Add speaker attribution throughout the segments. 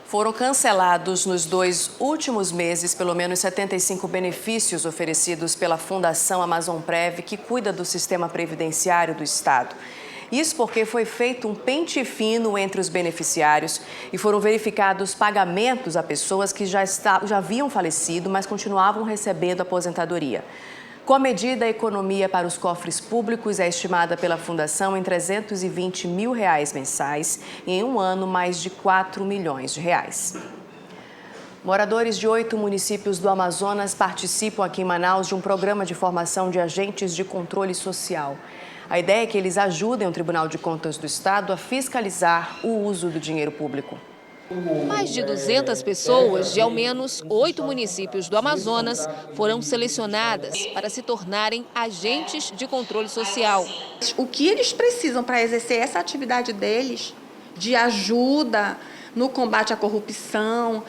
Speaker 1: Foram cancelados nos 2 últimos meses pelo menos 75 benefícios oferecidos pela Fundação Amazonprev, que cuida do sistema previdenciário do Estado. Isso porque foi feito um pente fino entre os beneficiários e foram verificados pagamentos a pessoas que já haviam falecido, mas continuavam recebendo aposentadoria. Com a medida, a economia para os cofres públicos é estimada pela Fundação em R$320 mil mensais e em um ano mais de R$4 milhões. Moradores de 8 municípios do Amazonas participam aqui em Manaus de um programa de formação de agentes de controle social. A ideia é que eles ajudem o Tribunal de Contas do Estado a fiscalizar o uso do dinheiro público.
Speaker 2: Mais de 200 pessoas de ao menos 8 municípios do Amazonas foram selecionadas para se tornarem agentes de controle social.
Speaker 3: O que eles precisam para exercer essa atividade deles, de ajuda no combate à corrupção,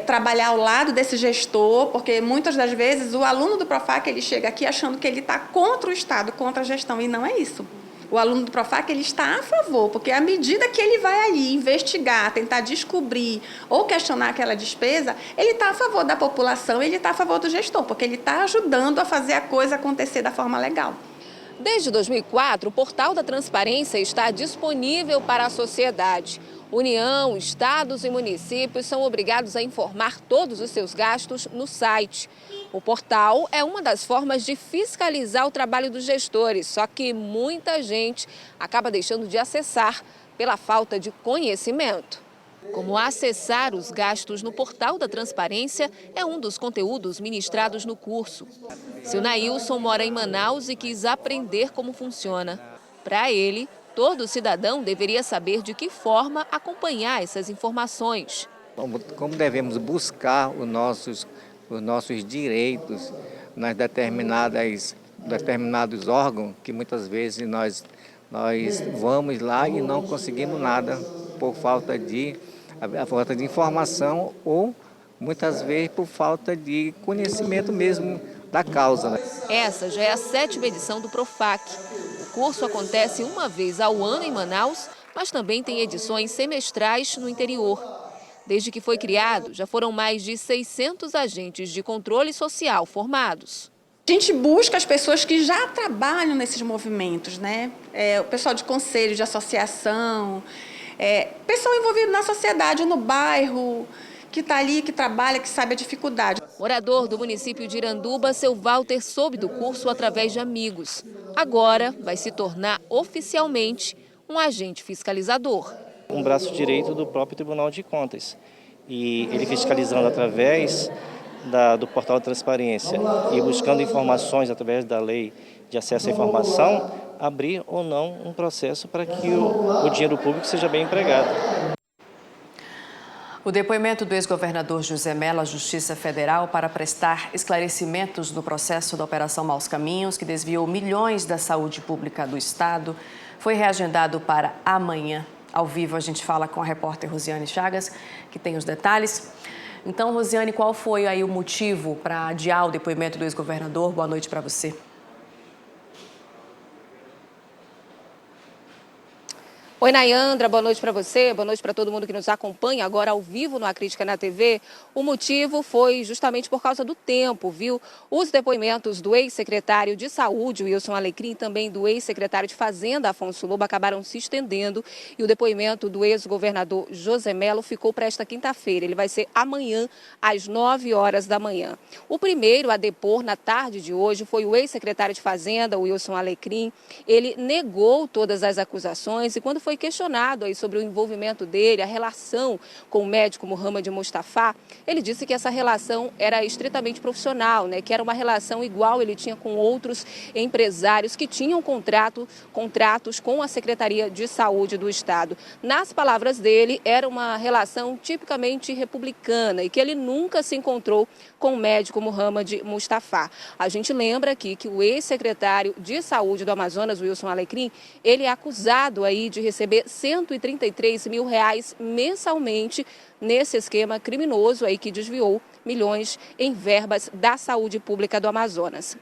Speaker 3: trabalhar ao lado desse gestor, porque muitas das vezes o aluno do Profac ele chega aqui achando que ele está contra o Estado, contra a gestão, e não é isso. O aluno do Profac ele está a favor, porque à medida que ele vai ali investigar, tentar descobrir ou questionar aquela despesa, ele está a favor da população, ele está a favor do gestor, porque ele está ajudando a fazer a coisa acontecer da forma legal.
Speaker 2: Desde 2004, o Portal da Transparência está disponível para a sociedade. União, estados e municípios são obrigados a informar todos os seus gastos no site. O portal é uma das formas de fiscalizar o trabalho dos gestores, só que muita gente acaba deixando de acessar pela falta de conhecimento. Como acessar os gastos no Portal da Transparência é um dos conteúdos ministrados no curso. Seu Nailson mora em Manaus e quis aprender como funciona. Para ele, todo cidadão deveria saber de que forma acompanhar essas informações.
Speaker 4: Como devemos buscar os nossos direitos nas determinados órgãos que muitas vezes nós vamos lá e não conseguimos nada por falta de informação ou muitas vezes por falta de conhecimento mesmo da causa.
Speaker 2: Essa já é a 7ª edição do Profac. O curso acontece uma vez ao ano em Manaus, mas também tem edições semestrais no interior. Desde que foi criado, já foram mais de 600 agentes de controle social formados.
Speaker 3: A gente busca as pessoas que já trabalham nesses movimentos, né? O pessoal de conselho, de associação, pessoal envolvido na sociedade, no bairro, que está ali, que trabalha, que sabe a dificuldade.
Speaker 2: Morador do município de Iranduba, seu Walter soube do curso através de amigos. Agora vai se tornar oficialmente um agente fiscalizador.
Speaker 5: Um braço direito do próprio Tribunal de Contas. E ele fiscalizando através do Portal da Transparência e buscando informações através da lei de acesso à informação, abrir ou não um processo para que o dinheiro público seja bem empregado.
Speaker 1: O depoimento do ex-governador José Mello à Justiça Federal para prestar esclarecimentos no processo da Operação Maus Caminhos, que desviou milhões da saúde pública do Estado, foi reagendado para amanhã. Ao vivo, a gente fala com a repórter Rosiane Chagas, que tem os detalhes. Então, Rosiane, qual foi aí o motivo para adiar o depoimento do ex-governador? Boa noite para você.
Speaker 2: Oi, Nayandra, boa noite para você, boa noite para todo mundo que nos acompanha agora ao vivo no A Crítica na TV. O motivo foi justamente por causa do tempo, viu? Os depoimentos do ex-secretário de Saúde, Wilson Alecrim, e também do ex-secretário de Fazenda, Afonso Lobo, acabaram se estendendo e o depoimento do ex-governador José Mello ficou para esta quinta-feira. Ele vai ser amanhã, às 9 horas da manhã. O primeiro a depor na tarde de hoje foi o ex-secretário de Fazenda, Wilson Alecrim. Ele negou todas as acusações e quando foi questionado aí sobre o envolvimento dele, a relação com o médico Mohamed Mustafa, ele disse que essa relação era estritamente profissional, né? Que era uma relação igual ele tinha com outros empresários que tinham contratos com a Secretaria de Saúde do Estado. Nas palavras dele, era uma relação tipicamente republicana e que ele nunca se encontrou com o médico Mohamed Mustafa. A gente lembra aqui que o ex-secretário de Saúde do Amazonas, Wilson Alecrim, ele é acusado aí de receber R$133 mil mensalmente nesse esquema criminoso aí que desviou milhões em verbas da saúde pública do Amazonas.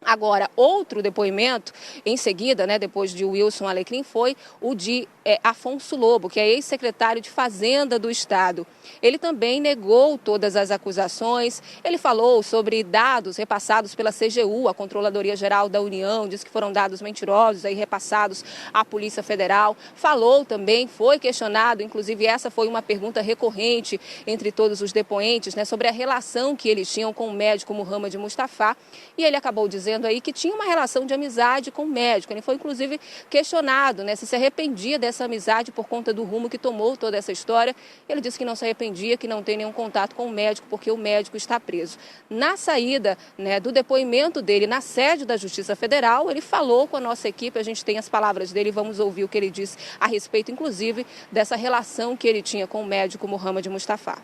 Speaker 2: Agora, outro depoimento, em seguida, depois de Wilson Alecrim, foi o de Afonso Lobo, que é ex-secretário de Fazenda do Estado. Ele também negou todas as acusações, ele falou sobre dados repassados pela CGU, a Controladoria Geral da União, disse que foram dados mentirosos aí repassados à Polícia Federal. Falou também, foi questionado, inclusive essa foi uma pergunta recorrente entre todos os depoentes, sobre a relação que eles tinham com o médico Mohamed Mustafa, e ele acabou dizendo aí que tinha uma relação de amizade com o médico. Ele foi inclusive questionado, se arrependia dessa amizade por conta do rumo que tomou toda essa história. Ele disse que não se arrependia, que não tem nenhum contato com o médico porque o médico está preso. Na saída do depoimento dele na sede da Justiça Federal, ele falou com a nossa equipe, a gente tem as palavras dele, vamos ouvir o que ele disse a respeito, inclusive, dessa relação que ele tinha com o médico Mohamed Mustafa.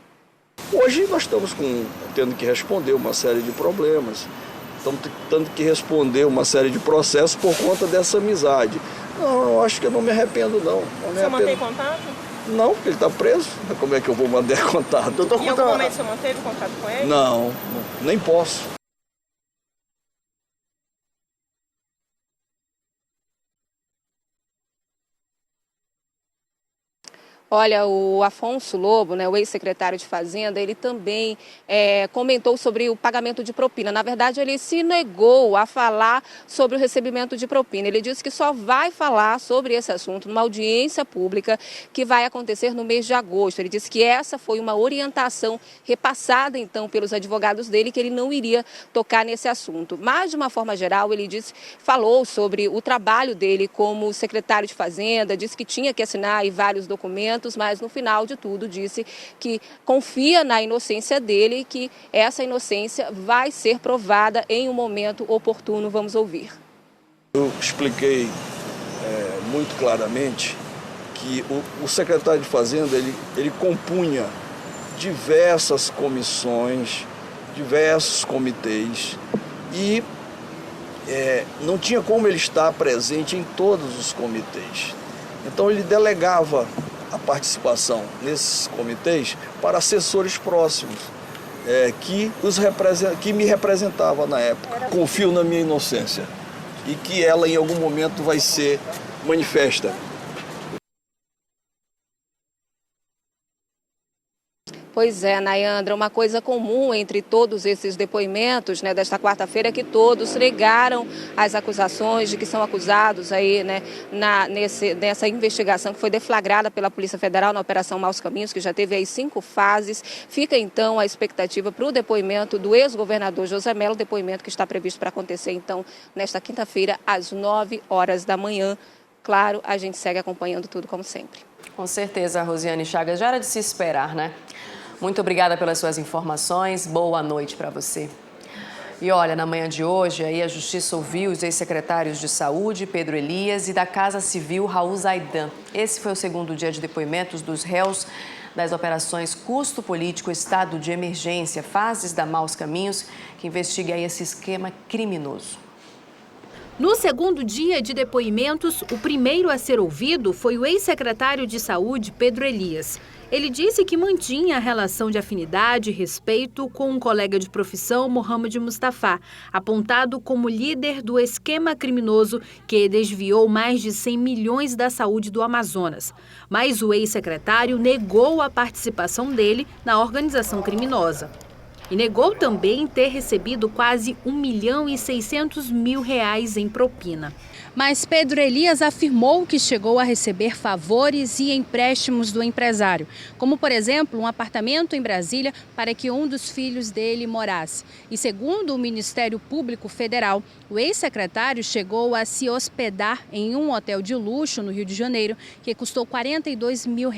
Speaker 6: Hoje nós estamos tendo que responder uma série de problemas. Estamos tendo que responder uma série de processos por conta dessa amizade. Não, eu acho que eu não me arrependo, não.
Speaker 7: Você mantém contato?
Speaker 6: Não, porque ele está preso. Como é que eu vou manter contato?
Speaker 7: Em algum momento você manteve contato com ele?
Speaker 6: Não, nem posso.
Speaker 2: Olha, o Afonso Lobo, o ex-secretário de Fazenda, ele também comentou sobre o pagamento de propina. Na verdade, ele se negou a falar sobre o recebimento de propina. Ele disse que só vai falar sobre esse assunto numa audiência pública que vai acontecer no mês de agosto. Ele disse que essa foi uma orientação repassada, então, pelos advogados dele, que ele não iria tocar nesse assunto. Mas, de uma forma geral, ele falou sobre o trabalho dele como secretário de Fazenda, disse que tinha que assinar vários documentos, mas no final de tudo disse que confia na inocência dele e que essa inocência vai ser provada em um momento oportuno. Vamos ouvir.
Speaker 6: Eu expliquei muito claramente que o secretário de Fazenda ele compunha diversas comissões, diversos comitês e não tinha como ele estar presente em todos os comitês. Então ele delegava a participação nesses comitês para assessores próximos, que me representavam na época. Confio na minha inocência e que ela em algum momento vai ser manifesta.
Speaker 2: Pois é, Nayandra, uma coisa comum entre todos esses depoimentos desta quarta-feira é que todos negaram as acusações de que são acusados aí, nessa investigação que foi deflagrada pela Polícia Federal na Operação Maus Caminhos, que já teve aí 5 fases. Fica então a expectativa para o depoimento do ex-governador José Mello, depoimento que está previsto para acontecer então nesta quinta-feira às 9 horas da manhã. Claro, a gente segue acompanhando tudo como sempre.
Speaker 1: Com certeza, Rosiane Chagas, já era de se esperar, Muito obrigada pelas suas informações. Boa noite para você. E olha, na manhã de hoje, a Justiça ouviu os ex-secretários de Saúde, Pedro Elias, e da Casa Civil, Raul Zaidan. Esse foi o segundo dia de depoimentos dos réus das operações Custo Político, Estado de Emergência, fases da Maus Caminhos, que investiga esse esquema criminoso.
Speaker 8: No segundo dia de depoimentos, o primeiro a ser ouvido foi o ex-secretário de Saúde, Pedro Elias. Ele disse que mantinha a relação de afinidade e respeito com um colega de profissão, Mohamed Mustafa, apontado como líder do esquema criminoso que desviou mais de 100 milhões da saúde do Amazonas. Mas o ex-secretário negou a participação dele na organização criminosa. E negou também ter recebido quase R$1,6 milhão em propina.
Speaker 9: Mas Pedro Elias afirmou que chegou a receber favores e empréstimos do empresário, como, por exemplo, um apartamento em Brasília para que um dos filhos dele morasse. E segundo o Ministério Público Federal, o ex-secretário chegou a se hospedar em um hotel de luxo no Rio de Janeiro, que custou R$42 mil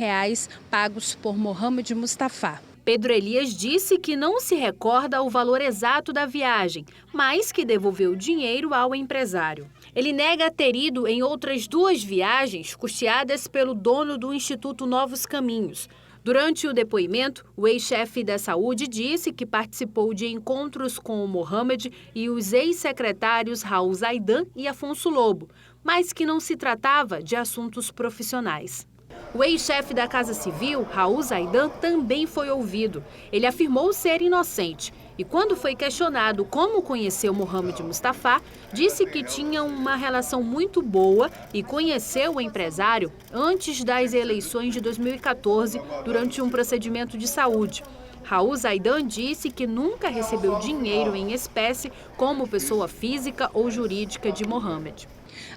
Speaker 9: pagos por Mohamed Mustafa.
Speaker 8: Pedro Elias disse que não se recorda o valor exato da viagem, mas que devolveu o dinheiro ao empresário. Ele nega ter ido em outras 2 viagens custeadas pelo dono do Instituto Novos Caminhos. Durante o depoimento, o ex-chefe da saúde disse que participou de encontros com o Mohamed e os ex-secretários Raul Zaidan e Afonso Lobo, mas que não se tratava de assuntos profissionais. O ex-chefe da Casa Civil, Raul Zaidan, também foi ouvido. Ele afirmou ser inocente E quando foi questionado como conheceu Mohamed Mustafa, disse que tinha uma relação muito boa e conheceu o empresário antes das eleições de 2014, durante um procedimento de saúde. Raul Zaidan disse que nunca recebeu dinheiro em espécie como pessoa física ou jurídica de Mohamed.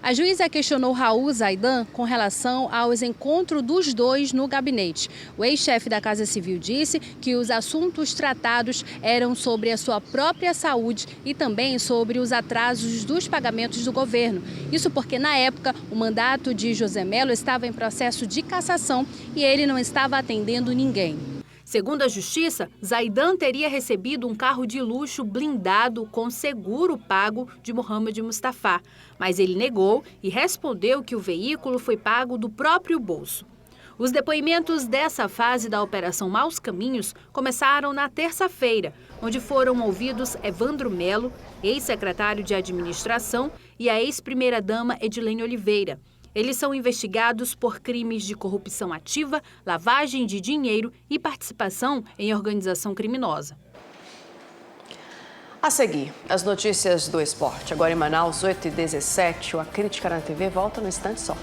Speaker 9: A juíza questionou Raul Zaidan com relação aos encontros dos dois no gabinete. O ex-chefe da Casa Civil disse que os assuntos tratados eram sobre a sua própria saúde e também sobre os atrasos dos pagamentos do governo. Isso porque, na época, o mandato de José Melo estava em processo de cassação e ele não estava atendendo ninguém.
Speaker 8: Segundo a Justiça, Zaidan teria recebido um carro de luxo blindado com seguro pago de Mohamed Mustafa, mas ele negou e respondeu que o veículo foi pago do próprio bolso. Os depoimentos dessa fase da Operação Maus Caminhos começaram na terça-feira, onde foram ouvidos Evandro Melo, ex-secretário de Administração, e a ex-primeira-dama Edilene Oliveira. Eles são investigados por crimes de corrupção ativa, lavagem de dinheiro e participação em organização criminosa.
Speaker 1: A seguir, as notícias do esporte. Agora em Manaus, 8h17, a Crítica na TV volta no instante só.